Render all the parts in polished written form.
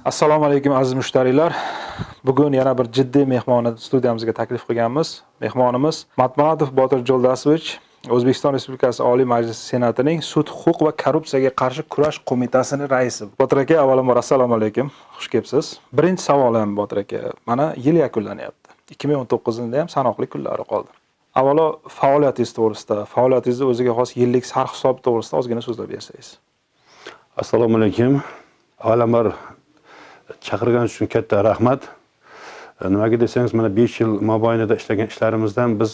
Assalomu alaykum aziz mushtariylar. Bugun yana bir jiddiy mehmonni studiyamizga taklif qilganmiz. Mehmonimiz Matmonatov Botir Jo'ldasovich, O'zbekiston Respublikasi Oliy Majlisi Senatining Sud huquq va korrupsiyaga qarshi kurash qo'mitasining raisi. Botir aka, avvalambor assalomu alaykum. Xush kelibsiz. Birinchi savolim Botir aka, mana yil yakunlanyapti. 2019-da ham sanoqli kunlari qoldi. Avvalo faoliyatingiz to'g'risida, faoliyatingizda o'ziga xos yillik sarhisob to'g'risida ozgina so'zlab bersangiz. Assalomu alaykum. Avvalambor chaqirganingiz uchun katta rahmat. Nimaga desangiz, mana 5 yil mobaynida ishlagan ishlarimizdan biz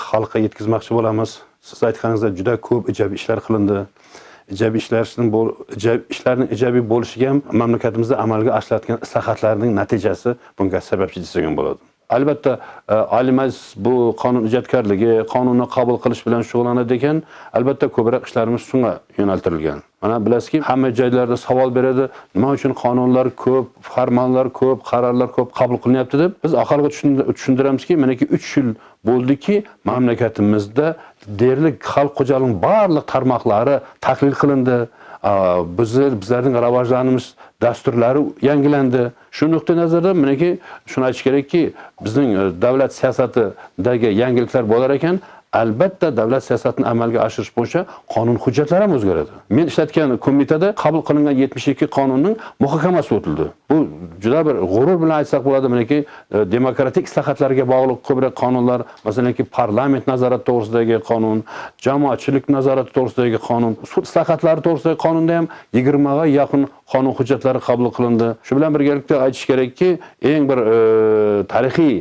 xalqqa yetkazmoqchi bo'lamiz. Siz aytganingizdek juda ko'p ijobiy ishlar qilindi. Ishlarning ijobiy bo'lishiga ham mamlakatimizda amalga oshirilayotgan islohotlarning natijasi bunga sababchi desak ham bo'ladi. Albatta, Oliy Majlis bu qonun ijodkorligi, qonunni qabul qilish bilan shug'ullanadi ekan, albatta ko'proq ishlarimiz shunga yo'naltirilgan. Mana bilasizki, hamma joylarda savol beradi, nima uchun qonunlar ko'p, farmonlar ko'p, qarorlar ko'p qabul qilinyapti deb. Biz aholiga tushuntiramizki, meniki 3 yil bo'ldiki, mamlakatimizda derlik xalq xo'jaligining barliq tarmoqlari tahlil qilindi. Bizlarning rivojlanishimiz dasturlari yangilandi. Shu nuqtai nazardan meniki shuni aytish kerakki, bizning davlat siyosatidagi yangiliklar bo'lar ekan, albatta davlat siyosatini amalga oshirish bo'yicha qonun hujjatlari ham o'zgaradi. Men ishlatgan qo'mitada qabul qilingan 72 qonunning muhokamasi o'tildi. Bu juda bir g'urur bilan aytsak bo'ladi, meniki demokratik islohotlarga bog'liq ko'proq qonunlar, masalanki parlament nazorati to'g'risidagi qonun, jamoatchilik nazorati to'g'risidagi qonun, sud islohotlari to'g'risidagi qonunda ham 20 ga yaqin qonun hujjatlari qabul qilindi. Shu bilan birgalikda aytish kerakki, eng bir tarixiy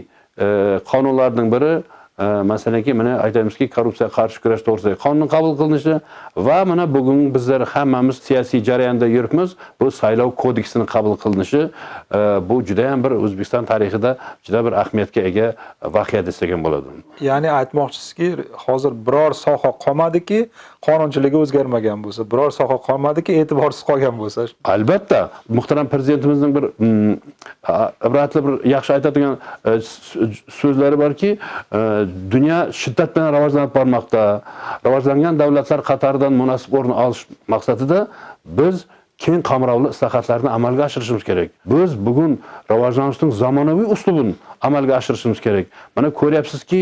qonunlarning biri masalanki mana aytamizki, korrupsiyaga qarshi kurash to'g'risida qonun qabul qilinishi va mana bugun bizlar hammamiz siyosiy jarayonda yuribmiz. Bu saylov kodeksining qabul qilinishi bu juda ham bir O'zbekiston tarixida juda bir ahamiyatga ega voqea desak ham bo'ladi. Ya'ni aytmoqchisizki, hozir biror soha qolmadiki, qonunchiligi o'zgarmagan bo'lsa, biror soha qolmadiki, e'tiborsiz qolgan bo'lsa. Albatta, muhtaram prezidentimizning bir ibratli bir yaxshi aytadigan so'zlari borki, dunyo shiddat bilan rivojlanib bormoqda. Rivojlangan davlatlar qatoridan munosib o'rin olish maqsadida biz keng qamrovli islohotlarni amalga oshirishimiz kerak. Biz bugun rivojlanishning zamonaviy uslubini amalga oshirishimiz kerak. Mana ko'ryapsizki,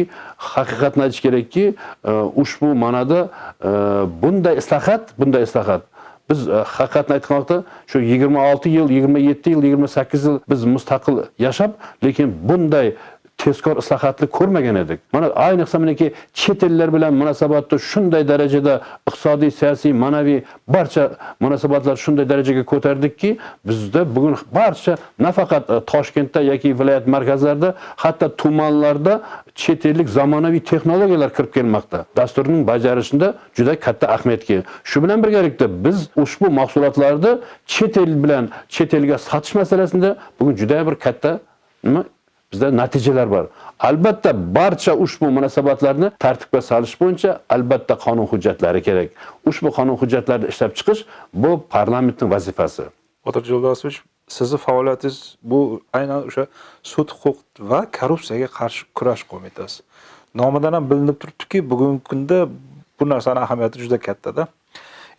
haqiqatni aytish kerakki, ushbu ma'noda bunday islohot biz haqiqatni aytmoqda shu 26 yil, 27 yil, 28 yil biz mustaqil yashab, lekin bunday tezkor islohotni ko'rmagan edik. Mana ayniqsa meniki chet ellar bilan munosabatda shunday darajada iqtisodiy, siyosiy, ma'naviy barcha munosabatlar shunday darajaga ko'tardikki, bizda bugun barcha nafaqat Toshkentda yoki viloyat markazlarida, hatto tumanlarda chet ellik zamonaviy texnologiyalar kirib kelmoqda. Dasturning bajarishida juda katta ahamiyatga. Shu bilan birgalikda biz ushbu mahsulotlarni chet elga sotish masalasida bugun juda bir katta bizda natijalar bor. Albatta barcha ushbu munosabatlarni tartibga solish bo'yicha albatta qonun hujjatlari kerak. Ushbu qonun hujjatlarini ishlab chiqish bu parlamentning vazifasi. Botir Jo'ldasovich, sizning faoliyatingiz bu aynan o'sha sud huquq va korrupsiyaga qarshi kurash qo'mitasi. Nomidan ham bilinib turibdiki, bugungi kunda bu narsaning ahamiyati juda katta-da.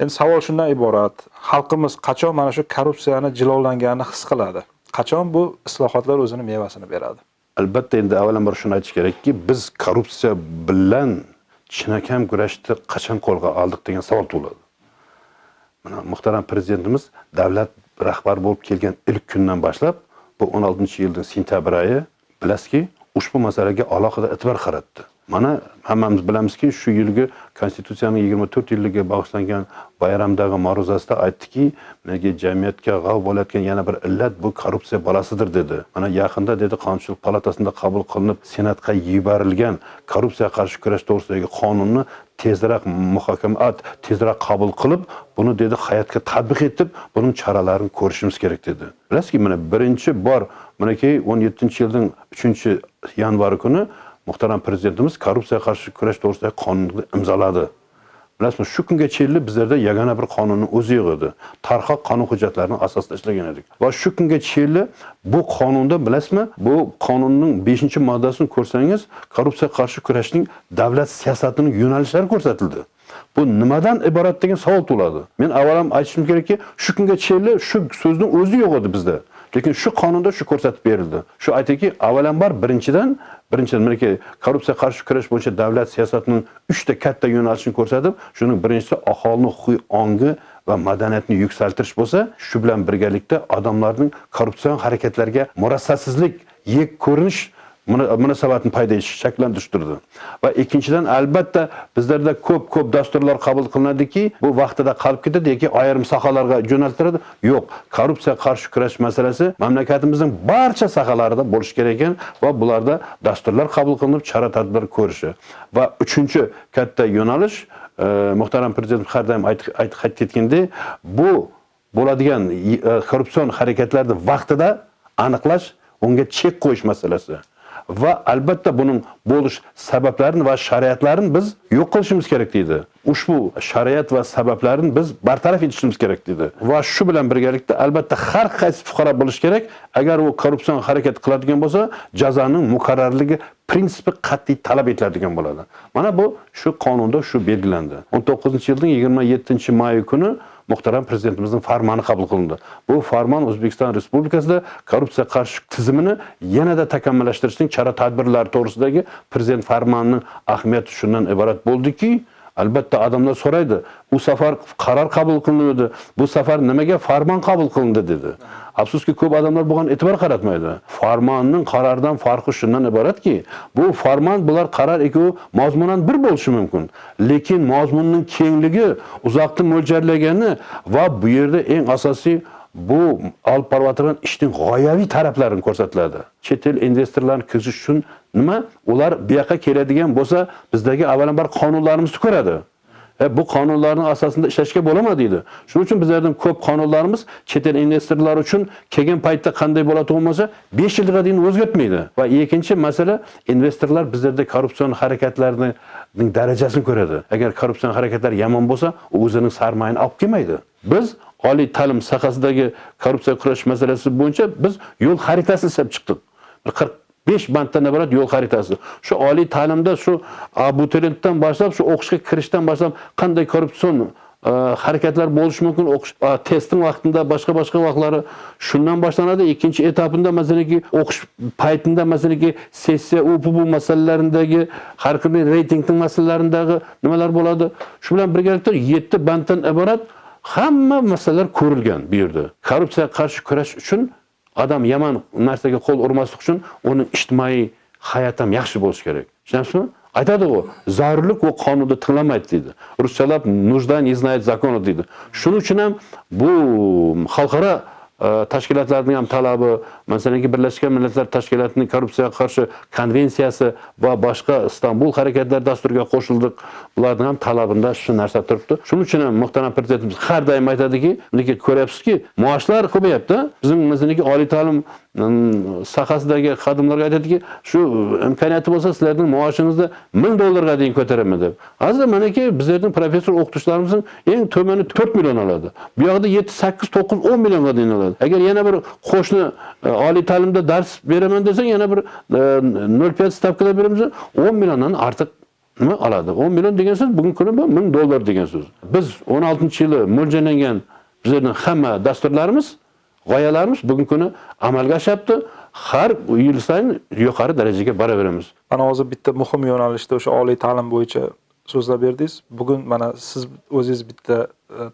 Endi savol shundan iborat. Xalqimiz qachon mana shu korrupsiyani jilovlanganini his qiladi? Qachon bu islohotlar o'zini mevasini beradi? Albatta, endi avvalambor shuni aytish kerakki, biz korrupsiya bilan chinakam kurashni qachon qo'lga oldik degan savol tug'iladi. Mana muhtaram prezidentimiz davlat rahbari bo'lib kelgan ilk kundan boshlab, bu 16-yilning sentyabr oyi, bilasizki, ushbu masalaga alohida e'tibor qaratdi. Mana hammamiz bilamizki, shu yilgi Konstitutsiyaning 24 yilligiga bag'ishlangan bayramdagi ma'ruzasida aytdiki, menga jamiyatga g'ov bo'layotgan yana bir illat bu korrupsiya balasidir dedi. Mana yaqinda dedi, Qonunchilik palatasida qabul qilinib, Senatga yuborilgan korrupsiyaga qarshi kurash to'g'risidagi qonunni tezroq tezroq qabul qilib, buni dedi hayotga tatbiq etib, buning choralarini ko'rishimiz kerak dedi. Bilasizki, mana birinchi bor, manaki 17-yilning 3-yanvar kuni muhtaram prezidentimiz korrupsiyaga qarshi kurash to'g'risidagi qonunni imzoladi. Bilasizmi, shu kungacha bizlarda yagona bir qonunning o'zi yo'q edi. Tarqoq qonun hujjatlarining asosida ishlagan edik. Va shu kungacha bu qonunda bilasizmi, bu qonunning 5-moddasini ko'rsangiz, korrupsiyaga qarshi kurashning davlat siyosatining yo'nalishlari ko'rsatildi. Bu nimadan iborat degan savol tug'iladi. Men avvalam aytishim kerakki, shu kungacha shu so'zning o'zi yo'q edi bizda. Lekin shu qonunda shu ko'rsatib berildi. Shu aytdiki, avvalambor birinchidan meniki korrupsiya qarshi kurash bo'yicha davlat siyosatining 3 ta katta yo'nalishini ko'rsatib, shuning birinchisi aholining xuy-ongi va madaniyatni yuksaltirish bo'lsa, shu bilan birgalikda odamlarning korrupsion harakatlarga murassasizlik, yek ko'rinish munosabatini paydo shakllantirishtirdi. Va ikkinchidan albatta bizlarda ko'p dasturlar qabul qilinadiki, bu vaqtida qolib ketadi yoki ayrim sohalarga jo'naltiriladi. Yo'q, korrupsiya qarshi kurash masalasi mamlakatimizning barcha sohalarida bo'lishi kerak ekan va bularda dasturlar qabul qilinib, chora-tadbir ko'rishi. Va uchinchi katta yo'nalish muhtaram prezident har doim aytib ketgandek, bu bo'ladigan korrupsion harakatlarni vaqtida aniqlash, unga chek qo'yish masalasi. Va albatta buning bo'lish sabablarini va shariatlarini biz yo'q qilishimiz kerak deydi. Ushbu shariat va sabablarini biz bartaraf etishimiz kerak deydi. Va shu bilan birgalikda albatta har qaysi fuqaro bo'lish kerak. Agar u korrupsion harakat qiladigan bo'lsa, jazoning muqarrarligi prinsipi qat'iy talab etiladigan bo'ladi. Mana bu shu qonunda shu belgilandi. 19-yilning 27-may kuni muhtaram prezidentimizning farmoni qabul qilindi. Bu farmon O'zbekiston Respublikasida korrupsiya qarshi tizimini yanada takomillashtirishning chora-tadbirlari to'g'risidagi prezident farmonining ahamiyati shundan iborat bo'ldiki, albatta odamlar so'raydi, u safar qaror qabul qilindi, bu safar nimaga farmon qabul qilindi dedi. Afsuski ko'p odamlar bunga e'tibor qaratmaydi. Farmonning qarordan farqi shundan iboratki, bu farmon bular qaror ekovi mazmunan bir bo'lishi mumkin. Lekin mazmunning kengligi, uzoqdan mo'ljallagani va bu yerda eng asosiy bu olib borayotgan ishning g'oyaviy taraflarini ko'rsatiladi. Chet el investorlarni kirish uchun nima? Ular bu yoqqa keladigan bo'lsa, bizdagi avvalambor qonunlarimizni ko'radi. Bu qonunlarning asosida ishlashga bo'lamaydi deydi. Shuning uchun bizlarning ko'p qonunlarimiz chet el investorlar uchun kelgan paytda qanday bo'ladigan bo'lsa, 5 yilga deyin o'zgartmaydi. Va ikkinchi masala, investorlar bizlarda korrupsion harakatlarning darajasini ko'radi. Agar korrupsion harakatlar yomon bo'lsa, u o'zining sarmoyini olib kelmaydi. Biz oliy ta'lim sohasidagi korrupsiya kurash masalasi bo'yicha biz yo'l xaritasini ishlab chiqdik. 5 banddan iborat yo'l xaritasi. Shu oliy ta'limda shu abituriyentdan boshlab, shu o'qishga kirishdan boshlab qanday korrupsion harakatlar bo'lishi mumkin, o'qish testing vaqtida, boshqa vaqtlari shundan boshlanadi. Ikkinchi etapida masalanki o'qish paytida masalanki sessiya bu masalalarindagi har qanday reytingning masalalarindagi nimalar bo'ladi. Shu bilan birgalikda 7 banddan iborat hamma masalalar ko'rilgan bu yerda. Korrupsiya qarshi kurash uchun odam yomon narsaga qo'l urmaslik uchun uning ijtimoiy hayoti ham yaxshi bo'lishi kerak. Tushunasizmi? Aytadi u, zarurlik va qonunda tinglamaydi deydi. Ruschalab нужда не знает закона deydi. Shuning uchun ham bu xalqaro tashkilotlarning ham talabi, masalanki Birlashgan Millatlar Tashkilotining korrupsiyaga qarshi konvensiyasi va boshqa Istanbul harakatlar dasturiga qo'shildik. Ularning ham talabida shu narsa turibdi. Shuning uchun ham muhtaram prezidentimiz har doim aytadiki, lekin ko'ryapsizki, maoshlar ko'payapti. Bizning masalanki oliy ta'lim sohasidagi xodimlarga aytadiki, shu imkoniyati bo'lsa sizlarning maoshingizni $1000 deyin ko'taraman deb. Hozir manaki bizlarning professor o'qituvchilarimizning eng to'mani 4 million oladi. Bu yoqda 7, 8, 9, 10 millionga deyin oladi. Agar yana bir qo'shni oliy ta'limda dars beraman desang, yana bir 0.5 stavkalar beramiz, 10 milliondan ortiq nima oladi? 10 million degan so'z bugun kuni $1000 degan so'z. Biz 16-yili mo'ljallangan bizlarning hamma dasturlarimiz, g'oyalarimiz bugun kuni amalga oshyapti. Har yil sayin yuqori darajaga boraveramiz. Mana hozir bitta muhim yo'nalishda o'sha oliy ta'lim bo'yicha so'zlab berdingiz. Bugun mana siz o'zingiz bitta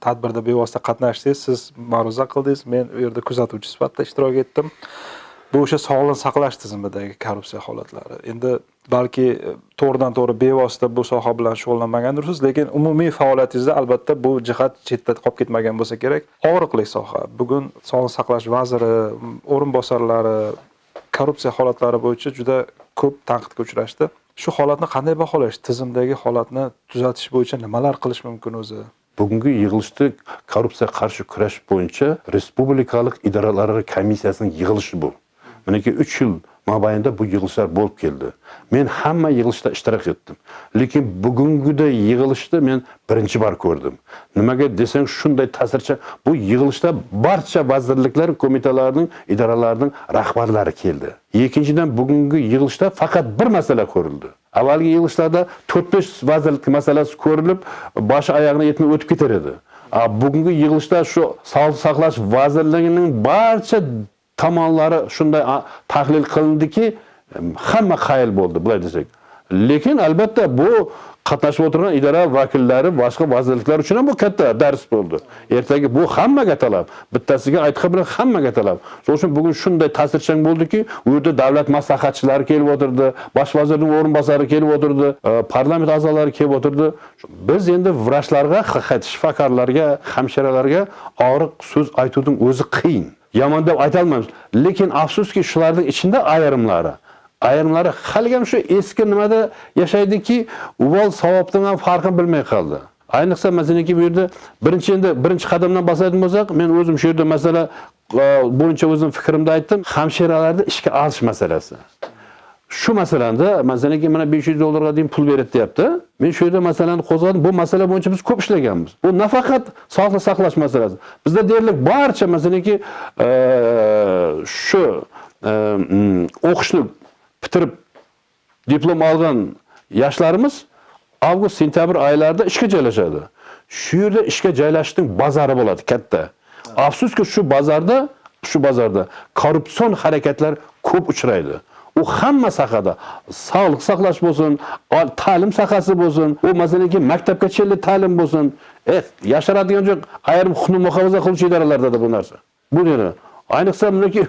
tadbirda bevosita qatnashdingiz, siz ma'ruza qildingiz, men u yerda kuzatuvchi sifatida ishtirok etdim. Bu o'sha sog'liqni saqlash tizimidagi korrupsiya holatlari. Endi balki to'g'ridan-to'g'ri bevosita bu soha bilan shug'ullanmagandirsiz, lekin umumiy faoliyatingizda albatta bu jihat chetda qolib ketmagan bo'lsa kerak. Og'riqli soha. Bugun sog'liqni saqlash vaziri, o'rinbosarlari korrupsiya holatlari bo'yicha juda ko'p tanqidga uchrashdi. Shu holatni qanday baholash, tizimdagi holatni tuzatish bo'yicha nimalar qilish mumkin o'zi? Bugungi yig'ilishda korrupsiya qarshi kurash bo'yicha respublikalik idoralararo komissiyasining yig'ilishi bu. Meniki 3 yil mobaynida bu yig'ilishlar bo'lib keldi. Men hamma yig'ilishda ishtirok etdim. Lekin bugungiday yig'ilishda men birinchi bor ko'rdim. Nimaga desang, shunday ta'sircha bu yig'ilishda barcha vazirliklar, qo'mitalarning, idoralarning rahbarlari keldi. Ikkinchidan bugungi yig'ilishda faqat bir masala ko'rildi. Avvalgi yig'ilishlarda 4-5 vazirlik masalasi ko'rilib, boshi oyog'ini yetmay o'tib ketar edi. Bugungi yig'ilishda shu sog'liqni saqlash vazirligining barcha tomonlari shunday tahlil qilindiki, hamma qayil bo'ldi, bunday desak. Lekin albatta bu qatnashib o'tirgan idora vakillari, boshqa vazirliklar uchun ham bu katta dars bo'ldi. Ertaga bu hammaga talab, bittasiga aytqa bilan hammaga talab. Shuning uchun bugun shunday ta'sirchan bo'ldiki, u yerda davlat maslahatchilari kelib o'tirdi, bosh vazirning o'rinbosari kelib o'tirdi, parlament a'zolari kelib o'tirdi. Biz endi vrachlarga, shifokorlarga, hamshiralarga og'riq so'z aytuvning o'zi qiyin. Yomon deb ayta olmaymiz. Lekin afsuski shularning ichida ayrimlari halgam shu eski nimada yashaydiki, uvol savobdan ham farqini bilmay qoldi. Ayniqsa masalanki bu yerda birinchi qadamdan bosadigan bo'lsak, men o'zim shu yerda masala bo'yicha o'zim fikrimni aytdim, hamshiralarni ishga olish masalasi. Shu masalada masalanki mana $500 degan pul beradi deyapti. Men shu yerda masalani qo'zg'adim. Bu masala bo'yicha biz ko'p ishlaganmiz. Bu nafaqat sog'liqni saqlash masalasi. Bizda deylik barcha masalanki shu o'qishni bitirib diplom olgan yoshlarimiz avgust, sentyabr oylarida ishga joylashadi. Shu yerda ishga joylashishning bozori bo'ladi katta. Afsuski shu bozorda korrupsion harakatlar ko'p uchraydi. U hamma sohada, sog'liq saqlash bo'lsin, ta'lim sohasi bo'lsin, u masalanki maktabgacha ta'lim bo'lsin, yasharadigan joy ayrim huquqni muhofaza qiluvchi idoralarda bu narsa. Bu dedi. Ayniqsa buniki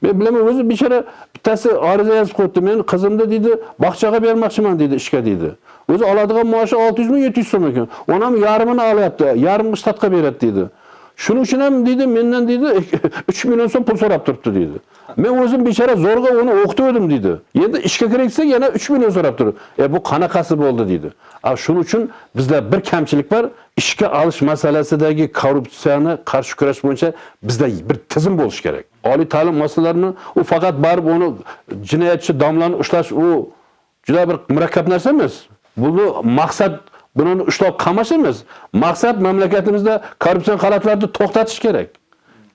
men bilaman o'zi bechora bittasi ariza yozib qo'ydi. Men qizimni dedi, bog'chaga bermoqchiman dedi, ishga dedi. O'zi oladigan maoshi 600 ming 700 so'm ekan. Onu ham yarmini olyapti, yarmini shtatga beradi dedi. Shuning uchun ham dedi, mendan dedi 3 million so'm pul so'rab turibdi dedi. Men o'zim bechora zo'rg'a uni o'qitdim dedi. Endi ishga kirsak yana 3 million so'rab turibdi. Bu qanaqasi bo'ldi dedi. Shuning uchun bizda bir kamchilik bor. Ishga olish masalasidagi korrupsiyani qarshi kurash bo'yicha bizda bir tizim bo'lish kerak. Oliy ta'lim muassasalarini u faqat borib uni jinoyatchi domlani ushlash u juda bir murakkab narsa emas. Buni maqsad buni ushlab qamash emas. Maqsad mamlakatimizda korrupsion holatlarni to'xtatish kerak.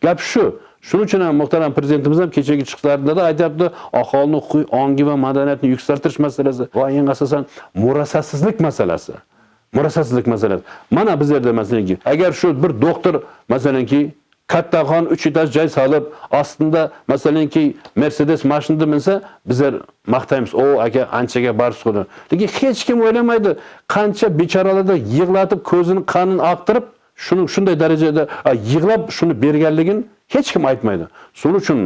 Gap shu. Shuning uchun ham muhtaram prezidentimiz ham kechagi chiqishlarida da aytibdi, aholining huquqiy ongi va madaniyatini yuksaltirish masalasi va eng asosan murosasizlik masalasi. Mana biz yerda masalanki, agar shu bir doktor masalanki kattaxon 3 etaj joy solib, ostida masalanki Mercedes mashinada minsa, bizlar maqtaymiz. O aka anchaga barsiz qo'ydi. Lekin hech kim o'ylamaydi, qancha bechoralarda yig'latib, ko'zini qonini oqtirib, shunday darajada yig'lab shuni berganligini hech kim aytmaydi. Shuning uchun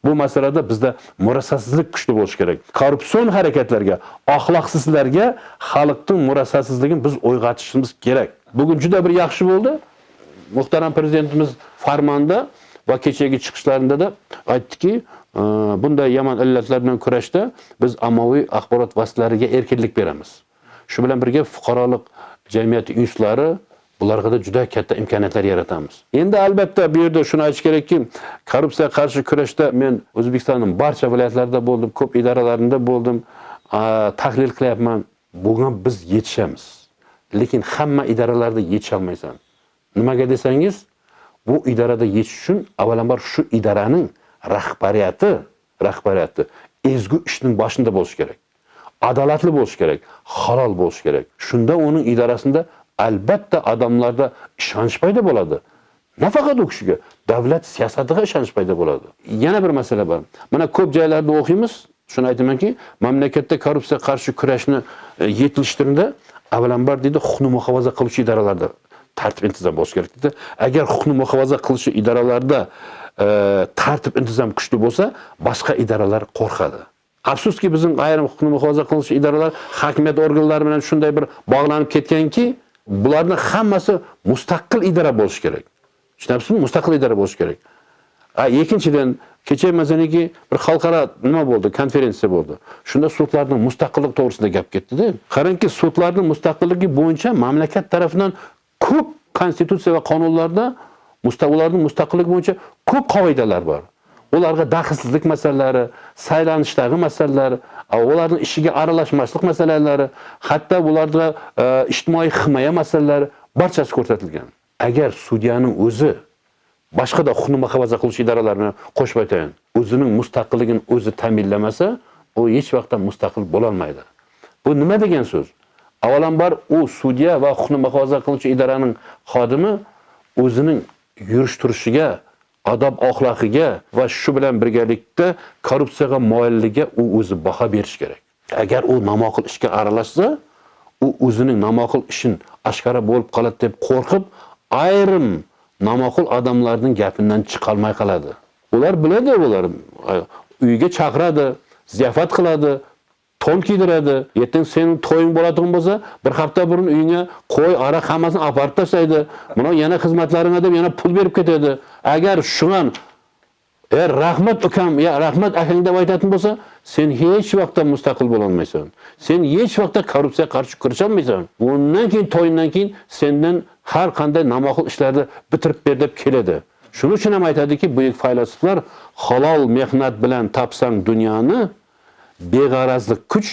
bu masalada bizda murosasizlik kuchli bo'lishi kerak. Korrupsion harakatlarga, axloqsizlarga xalqning murosasizligini biz uyg'otishimiz kerak. Bugun juda bir yaxshi bo'ldi. Muhtaram prezidentimiz farmonda va kechagi chiqishlarida da aytdiki, bunday yomon illatlar bilan kurashda biz ommaviy axborot vositalariga erkinlik beramiz. Shu bilan birga fuqarolik jamiyati institutlari bularga da juda katta imkoniyatlar yaratamiz. Endi albatta bu yerda shuni aytish kerakki, korrupsiya qarshi kurashda men O'zbekistonning barcha viloyatlarida bo'ldim, ko'p idoralarida bo'ldim, tahlil qilyapman. Bugun biz yetishamiz. Lekin hamma idoralarda yetisha olmaysan. Nimaga desangiz, bu idorada yetish uchun avvalambor shu idoraning rahbariyati ezgu ishning boshida bo'lish kerak. Adolatli bo'lish kerak, halol bo'lish kerak. Shunda uning idorasida albatta odamlarda ishonch paydo bo'ladi. Nafaqat u kishiga, davlat siyosatiga ishonch paydo bo'ladi. Yana bir masala bor. Mana ko'p joylarda o'qiymiz. Shuni aytamanki, mamlakatda korrupsiya qarshi kurashni yetilishtirishda avvalambor dedi, huquqni muhofaza qiluvchi idoralarda tartib intizom bo'lishi kerak dedi. Agar huquqni muhofaza qiluvchi idoralarda tartib intizom kuchli bo'lsa, boshqa idoralar qo'rqadi. Afsuski bizning ayrim huquqni muhofaza qiluvchi idoralar hokimiyat organlari bilan shunday bir bog'lanib ketganki, bularning hammasi mustaqil idora bo'lishi kerak. Tushunasizmi? Mustaqil idora bo'lishi kerak. Ikkinchidan, kecha masalanki bir xalqaro nima bo'ldi? Konferensiya bo'ldi. Shunda sudlarning mustaqillik to'g'risida gap ketdi-da. Qarangki, sudlarning mustaqilligi bo'yicha mamlakat tomonidan ko'p konstitutsiya va qonunlarda ularning mustaqilligi bo'yicha ko'p qoidalar bor. Ularga daxlsizlik masalalari, saylanishdagi masalalar, ularning ishiga aralashmaslik masalalari, hatto ularda ijtimoiy himoya masalalari barchasi ko'rsatilgan. Agar sudyaning o'zi boshqa da huquqni muhofaza qiluvchi idoralar bilan qo'shib aytayin, o'zining mustaqilligini o'zi ta'minlamasa, u hech vaqtda mustaqil bo'la olmaydi. Bu nima degan so'z? Avvalambor u sudya va huquqni muhofaza qiluvchi idoraning xodimi o'zining yurish turishiga odob axloqiga va shu bilan birgalikda korrupsiyaga moyilligiga u o'zi baho berish kerak. Agar u namoqil ishga aralashsa, u o'zining namoqil ishin oshkora bo'lib qoladi deb qo'rqib, ayrim namoqil odamlarning gapidan chiqolmay qoladi. Ular biladi, ular uyga chaqiradi, ziyofat qiladi, to'n kiydiradi. Ertaga sening to'ying bo'ladigan bo'lsa, bir hafta burun uyingga qo'y, aroq hammasini olib borib tashlaydi. Mana yana xizmatlaringga deb yana pul berib ketadi. Agar shundan rahmat ukam, ya rahmat akang deb aytатын bo'lsa, sen hech vaqtda mustaqil bo'la olmaysan. Sen hech vaqtda korrupsiyaga qarshi kurasha olmaysan. Undan keyin to'yindan keyin sendan har qanday namoqil ishlarni bitirib ber deb keladi. Shuning uchun ham aytadiki, buyuk faylosuflar halol mehnat bilan topsang dunyoni, beg'arazlik kuch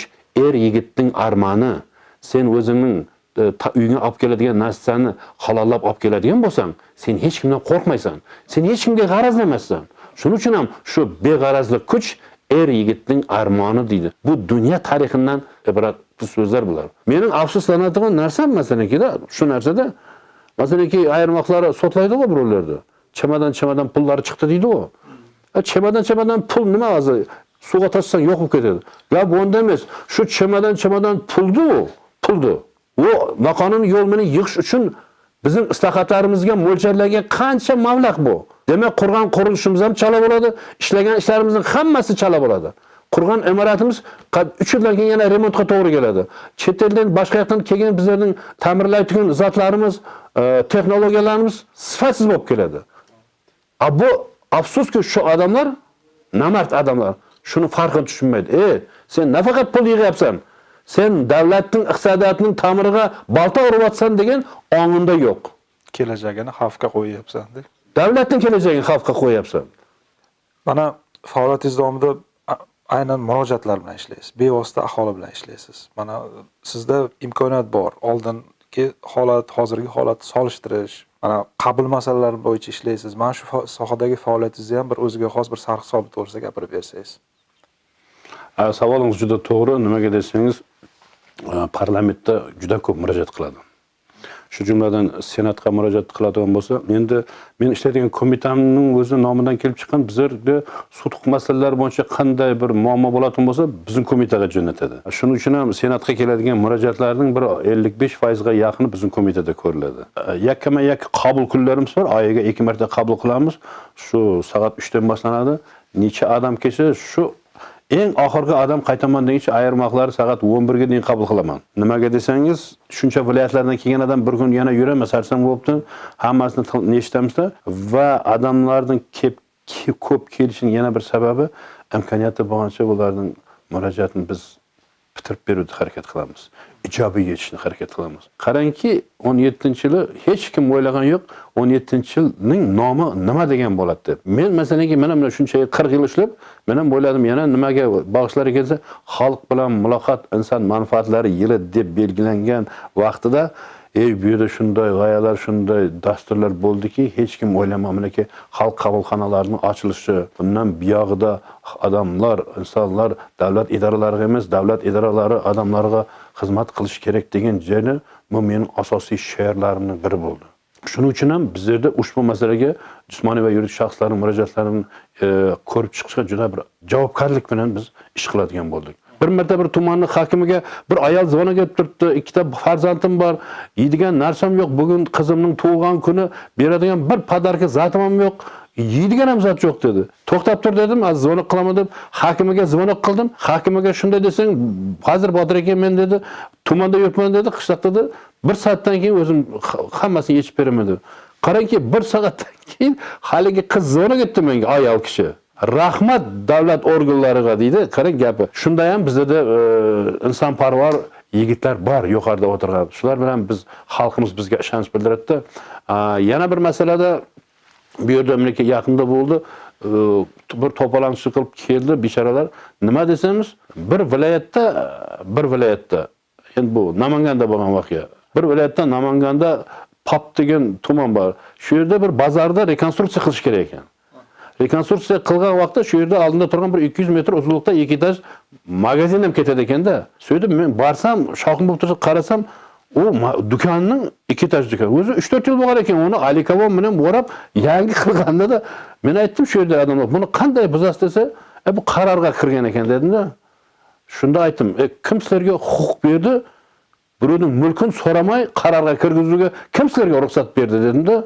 yigitning armoni. Sen o'zingning uyga olib keladigan narsani halollab olib keladigan bo'lsang, sen hech kimdan qo'rqmaysan. Sen hech kimga g'arazlamassan. Shuning uchun ham shu beg'arazlik kuch yigitning armoni deydi. Bu dunyo tarixidan ibratli so'zlar bular. Mening afsuslanadigan narsam masalanki, shu narsada masalanki ayrim vaqtlar sotlaydi-ku birovlarni. Chamadan pullari chiqdi deydi-ku. Chamadan pul nima hozir? Suvga tashsang yo'q bo'lib ketadi. Gap onda emas. Shu chamadan puldi. U noqonuniy yo'l bilan yig'ish uchun bizning islohotlarimizga mo'ljallangan qancha mablag' bu. Demak, qurgan qurilishimiz ham chala bo'ladi, ishlagan ishlarimizning hammasi chala bo'ladi. Qurgan imoratimiz 3 yildan keyin yana remontga to'g'ri keladi. Chet eldan boshqa yoqdan kelgan bizlarning ta'mirlaydigan zotlarimiz, texnologiyalarimiz sifatsiz bo'lib keladi. Bu afsuski shu odamlar, namart odamlar shuni farqini tushunmaydi. Sen nafaqat pul yig'yapsan, sen davlatning iqtisodiyotining ta'miriga balta uryapsan degan ong'inda yo'q. Kelajagini xavfga qo'yyapsan deb. Davlatning kelajagini xavfga qo'yyapsan. Mana faoliyatingiz davomida aynan murojaatlar bilan ishlaysiz, bevosita aholi bilan ishlaysiz. Mana sizda imkoniyat bor. Oldingi holat, hozirgi holatni solishtirish, mana qabul masalalari bo'yicha ishlaysiz. Mana shu sohadagi faoliyatingizni ham bir o'ziga xos bir sarhisob to'g'risida gapirib bersangiz. Savolingiz juda to'g'ri. Nimaga desangiz, parlamentda juda ko'p murojaat qiladi. Shu jumladan senatga murojaat qiladigan bo'lsa, endi men ishlaydigan qo'mitamning o'zi nomidan kelib chiqqan bizlarda sud huquq masalalari bo'yicha qanday bir muammo bo'ladigan bo'lsa, bizning qo'mitaga jo'natadi. Shuning uchun ham senatga keladigan murojaatlarning bir 55% ga yaqini bizning qo'mitada ko'riladi. Yakkama-yakka qabul kunlarimiz bor. Oyiga 2 marta qabul qilamiz. Shu soat 3 dan boshlanadi. Necha odam kelsa, shu eng oxirgi odam qaytaman deguncha ayrim vaqtlar soat 11 ga deyin qabul qilaman. Nimaga desangiz, shuncha viloyatlardan kelgan odam bir kun yana yuramas, sarsam bo'libdi. Hammasini eshitamiz-da va odamlarning ko'p kelishining yana bir sababi imkoniyati bo'lgancha ularning murojaatini biz bitirib berishga harakat qilamiz. Ijobiy yetishni harakat qilamiz. Qarangki, 17-yili hech kim o'ylagan yo'q, 17-yilning nomi nima degan bo'ladi deb. Men masalanki mana shuncha 40 yil ishlab, men ham o'yladim, yana nimaga bag'ishlari kelsa, xalq bilan muloqot, inson manfaatlari yili deb belgilangan vaqtida bu yerda shunday g'oyalar, shunday dasturlar bo'ldiki, hech kim o'ylamaganki, xalq qabulxonalarining ochilishi, bundan buyog'ida odamlar, insonlar davlat idoralariga emas, davlat idoralari odamlarga xizmat qilish kerak degan joyni bu mening asosiy she'rlarimning biri bo'ldi. Shuning uchun ham bizlarda ushbu masalaga jismoniy va yuridik shaxslarning murojaatlarini ko'rib chiqishga juda bir javobgarlik bilan biz ish qiladigan bo'ldik. Bir marta bir tumanning hokimiga bir ayol zvona kelib turibdi, 2 ta farzandim bor, yeydigan narsam yo'q, bugun qizimning tug'ilgan kuni beradigan bir podarka zatim ham yo'q, yeydigan ham zat yo'q dedi. To'xtab tur dedim, az zvona qilaman deb hokimiga zvona qildim. Hokimiga shunday desang, hozir Botir aka men dedi, tumanda yuribman dedi, qishloqda dedi. 1 soatdan keyin o'zim hammasini yechib beraman dedi. Qarangki, 1 soatdan keyin haligi qiz zvona ketdi menga, ayol kishi. Rahmat davlat organlariga deydi. Qarang gapi. Shunda ham bizda insonparvar yigitlar bor yuqorida o'tirgan. Shular bilan biz xalqimiz bizga ishonch bildiradi. Yana bir masalada bu yerda meniki yaqinda bo'ldi. Bir to'polonchilik qilib keldi bechoralar. Nima desamiz? Bir viloyatda endi bu Namanganda bo'lgan voqea. Bir viloyatda Namanganda Pop degan tuman bor. Shu yerda bir bozorda rekonstruksiya qilish kerak ekan. Rekonstruksiya qilgan vaqtda shu yerda oldinda turgan bir 200 metr uzunlikda 2 etaj magazin ham ketadi ekanda. So'ydim men borsam, shoqim bo'lib tursa qarasam, u do'konning ikki etaj do'kon. O'zi 3-4 yil bo'lgan ekan, uni Alikavon bilan borib yangi qilganda da men aytdim shu yerda odamlar buni qanday buzasiz desa, bu qarorga kirgan ekan dedim-da. Shunda aytdim, kim sizlarga huquq berdi? Birovning mulkini so'ramay qarorga kirgizishga kim sizlarga ruxsat berdi dedim-da.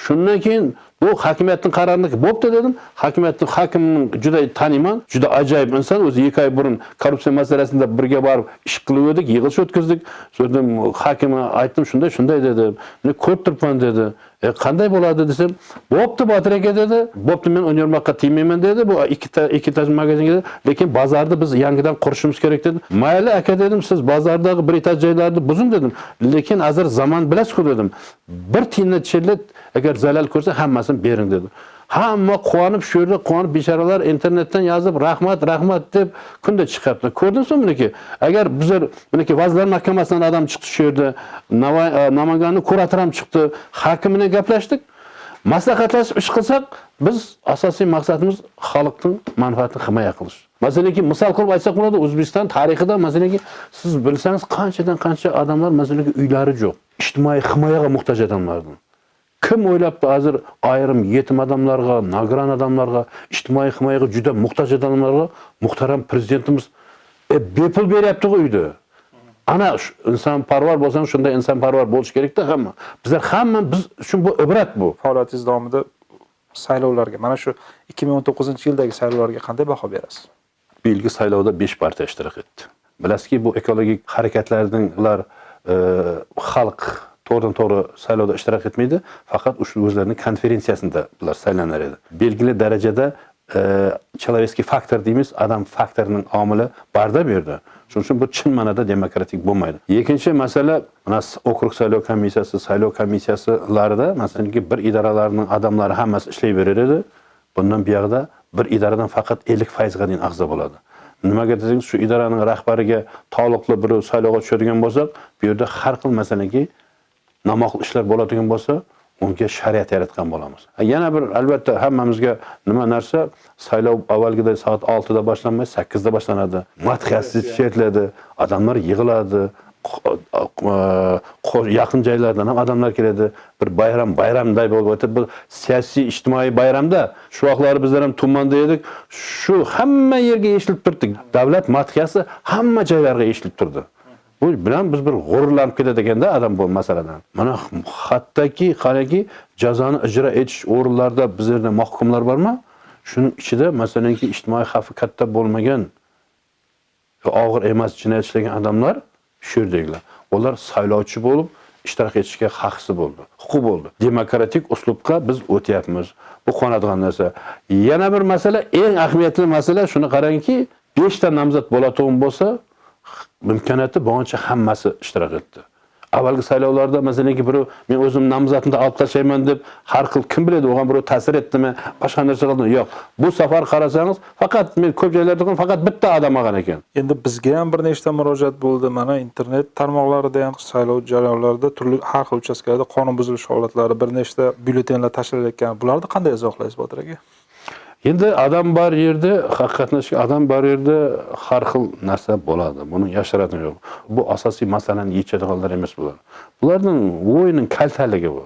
Shundan keyin bu hokimiyatning qaroriniki bo'pti dedim. Hokimning juda taniyman, juda ajoyib inson. O'zi 2 oy burun korrupsiya masalasida birga borib ish qilib edik, yig'ilish o'tkazdik. So'radim, hokimga aytdim, shunday dedi. Men ko'rib turibman dedi. Qanday bo'ladi desam, bo'pti Botir aka dedi. Bo'pti, men o'nyormoqqa tegmayman dedi. Bu ikki etaj magazinga, lekin bozorda biz yangidan qurishimiz kerak dedi. Mayli aka dedim, siz bozordagi bir etaj joylarni buzing dedim. Lekin hozir zamon bilasiz-ku dedim. Bir tiyinni chellat agar zalal ko'rsa hammasini bering dedi. Hamma quvonib shu yerda quvonib bechoralar internetdan yozib rahmat deb kunda chiqyapti. Ko'rdingizmi buniki? Agar bizlar buniki Vazirlar Mahkamasidan odam chiqdi shu yerda, Namanganning kuratori ham chiqdi, hokim bilan gaplashdik. Maslahatlashib ish qilsak, biz asosiy maqsadimiz xalqning manfaatini himoya qilish. Masalanki, misol qilib aytsak bo'ladi, O'zbekiston tarixida masalanki, siz bilsangiz qancha odamlar masalanki uylari yo'q, ijtimoiy himoyaga muhtoj odamlardir. Kim o'ylabdi hozir ayrim yetim odamlarga, nogiron odamlarga, ijtimoiy himoyaga juda muhtoj odamlarga muhtaram prezidentimiz bepul beryapti-ku uyda. Ana insonparvar bo'lsang, shunday insonparvar bo'lish kerak-da hamma. Bizlar biz uchun bu ibrat bu. Faoliyatingiz davomida saylovlarga, mana shu 2019-yildagi saylovlarga qanday baho berasiz? Bu yilgi saylovda 5 partiya ishtirok etdi. Bilasizki, bu ekologik harakatlarning ular xalq to'g'ridan-to'g'ri saylovda ishtirok etmaydi, faqat o'zlarining konferensiyasida ular saylanar edi. Belgili darajada человеческий faktor deymiz, odam faktorining omili barda bu yerda. Shuning uchun bu chin ma'noda demokratik bo'lmaydi. Ikkinchi masala, mana okrug saylov komissiyasilarida, masalanki bir idoralarning odamlari hammasi ishlayverar edi. Bundan buyog'da bir idoradan faqat 50% ga a'zo bo'ladi. Nimaga desangiz, shu idoraning rahbariga taalluqli bir saylovga tushadigan bo'lsak, bu yerda har xil masalanki namoqli ishlar bo'ladigan bo'lsa, unga shariat yaratgan bo'lamiz. Yana bir albatta hammamizga nima narsa, saylov avvalgida soat 6 da boshlanmay 8 da boshlanadi. Madhiyasi chetladi, odamlar yig'iladi, yaqin joylardan ham odamlar keladi. Bir bayramday bo'lib o'tib, bir siyosiy ijtimoiy bayramda shu vaqtlar bizlar ham tumanda edik. Shu hamma yerga eshitib turdi. Davlat madhiyasi hamma joylarga eshitib turdi. Bu bilan biz bir g'ururlanib ketadigan-da odam bu masaladan. Mana hattoki qaraki jazoni ijro etish o'rinlarida bizlarda mahkumlar bormi? Shuning ichida masalanki ijtimoiy xavfi katta bo'lmagan, og'ir emas jinoyat ishlagan odamlar shu yerdagilar. Ular saylovchi bo'lib ishtirok etishga haqsi bo'ldi, huquq bo'ldi. Demokratik uslubga biz o'tyapmiz. Bu qonadigan narsa. Yana bir masala, eng ahamiyatli masala shuni qarangki, 5 ta nomzod bo'ladigan bo'lsa, imkoniyati bo'yicha hammasi ishtirok etdi. Avvalgi saylovlarda masalanki birov men o'zim nomzodimni olib tashlayman deb har xil kim biladi, o'g'an birov ta'sir etdimi, boshqa narsa qildimi? Yo'q. Bu safar qarasangiz, faqat men ko'p joylarda faqat bitta odam olgan ekan. Endi bizga ham bir nechta murojaat bo'ldi. Mana internet tarmoqlarida ham saylov jarayonlarida turli har xil uchastkalarda qonun buzilish holatlari, bir nechta byulletenlar tashlalayotgan. Bularni qanday izohlaysiz Botir aka? Endi odam bor yerda, haqiqatdan odam bor yerda har xil narsa bo'ladi. Buni yashiradi yo'q. Bu asosiy masalani yechadiganlar emas bular. Bularning o'yining kaltaligi bu.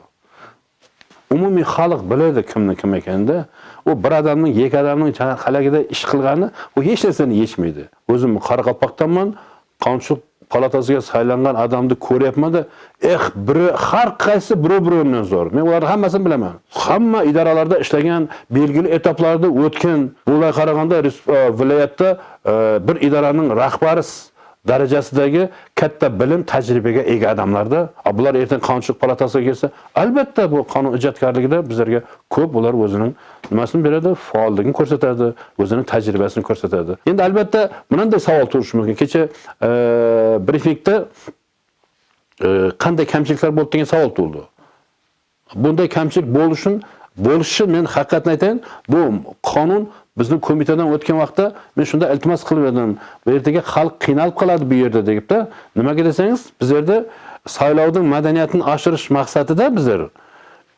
Umumiy xalq biladi kimning kim ekanida. U bir odamning, ikki odamning xalaqida ish qilgani, u hech narsani yechmaydi. O'zim Qoraqalpoqdanman, Qonunchilik palatasiga saylangan odamni ko'ryapman-da, biri har qaysi biri-biridan zo'r. Men ularni hammasini bilaman. Hamma idoralarda ishlagan, belgili etaplarda o'tgan, bunga qaraganda viloyatda bir idoraning rahbari darajasidagi katta bilim, tajribaga ega odamlarda, bular ertaga Qonunchilik palatasiga kelsa, albatta bu qonun ijodkorligida bizlarga ko'p ular o'zining nimasini beradi, faolligini ko'rsatadi, o'zining tajribasini ko'rsatadi. Endi albatta bunday savol tug'ilishi mumkin. Kecha brifingda qanday kamchiliklar bo'ldi degan savol tug'ildi. Bunday kamchilik bo'lishi men haqiqatni aytayin, bu qonun bizning qo'mitadan o'tgan vaqtda men shunda iltimos qilib edim. Bu yerdaga xalq qiynalib qoladi bu yerda debda. Nimaga desangiz, biz yerda saylovning madaniyatini oshirish maqsadida bizlar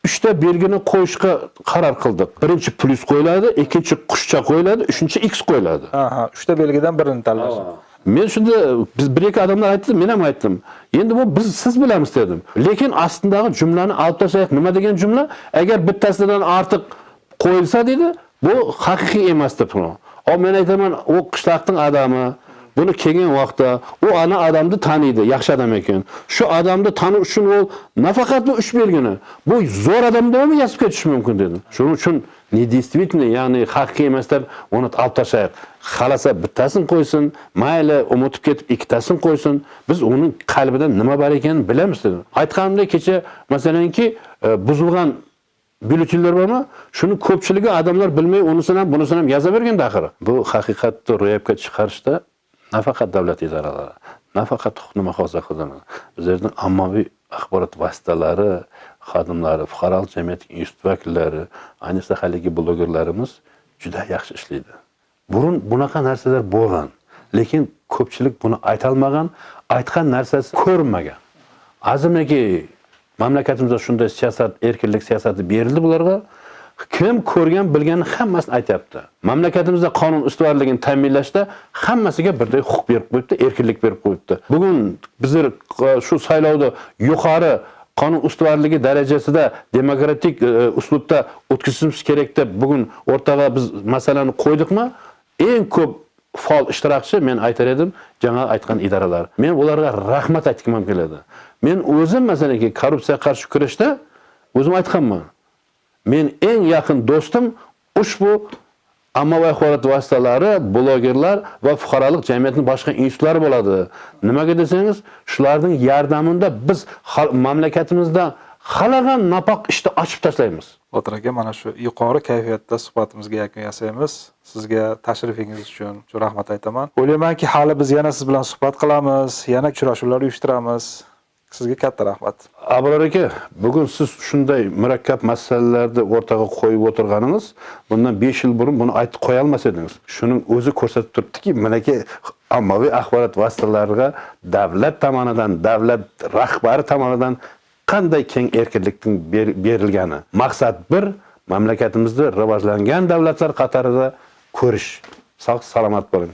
3 ta belgini qo'yishga qaror qildik. Birinchi plus qo'yiladi, ikkinchi qushcha qo'yiladi, uchinchi x qo'yiladi. 3 ta belgidan birini tanlash. Men shunda biz bir ikki odamlar aytdi, men ham aytdim. Endi bu biz siz bilamiz dedim. Lekin ostidagi jumlani olib tashlayak. Nima degan jumla? Agar bittasidan ortiq qo'yilsa dedi, bu haqiqiy emas deb turgan. Men aytaman, u qishloqning odami buni kelgan vaqtda u ana odamni taniydi, yaxshi odam ekan. Shu odamni tanish uchun u nafaqat bu 3 belgini, bu zo'r odamda ham yasib ketishi mumkin dedi. Shuning uchun недействительно, ya'ni haqiqiy emas deb uni olib tashlab, xalasa bittasini qo'ysin, mayli unutib ketib ikkitasini qo'ysin, biz uning qalbida nima bor ekanini bilamiz dedi. Aytganimdek kecha masalanki buzilgan byulletenlar bormi? Shuni ko'pchiligi odamlar bilmay, unisini ham bunisini ham yoza berganda axir. Bu haqiqatni ro'yobga chiqarishda nafaqat davlat idoralari, nafaqat huquqni muhofaza qiladigan, bizning ommaviy axborot vositalari, xodimlari, fuqarolik jamiyat institut vakillari, ayniqsa haligi blogerlarimiz juda yaxshi ishlaydi. Burun bunaqa narsalar bo'lgan, lekin ko'pchilik buni ayta olmagan, aytgan narsasi ko'rinmagan. Azimki mamlakatimizda shunday siyosat, erkinlik siyosati berildi bularga. Kim ko'rgan, bilganini hammasini aytayapti. Mamlakatimizda qonun ustuvorligini ta'minlashda hammasiga birdek huquq berib qo'yibdi, erkinlik berib qo'yibdi. Bugun bizlar shu saylovda yuqori qonun ustuvorligi darajasida demokratik uslubda o'tkazishimiz kerak deb bugun o'rtaga biz masalani qo'ydikmi? Eng ko'p faol ishtirokchi men aytar edim, жаңа aytgan idoralar. Men ularga rahmat aytgim keladi. Men o'zim masalanki korrupsiyaga qarshi kurashda o'zim aytganman. Men eng yaqin do'stim ushbu ommaviy axborot vositalari, blogerlar va fuqarolik jamiyatining boshqa institutlari bo'ladi. Nimaga desangiz, shularning yordamida biz mamlakatimizda xalagan napoq ishni ochib tashlaymiz. Botir aka, mana shu yuqori kayfiyatda suhbatimizga yakun yasaymiz. Sizga tashrifingiz uchun rahmat aytaman. O'ylaymanki, hali biz yana siz bilan suhbat qilamiz, yana uchrashuvlar uyushtiramiz. Sizga katta rahmat. Abror aka, bugun siz shunday murakkab masalalarni o'rtaga qo'yib o'tirganingiz, bundan 5 yil burun buni aytib qo'ya olmas edingiz. Shuning o'zi ko'rsatib turibdiki, manaki ommaviy axborot vositalariga davlat tomonidan, davlat rahbari tomonidan qanday keng erkinlikning berilgani. Maqsad bir, mamlakatimizda rivojlangan davlatlar qatorida ko'rish. Sog' salomat bo'ling.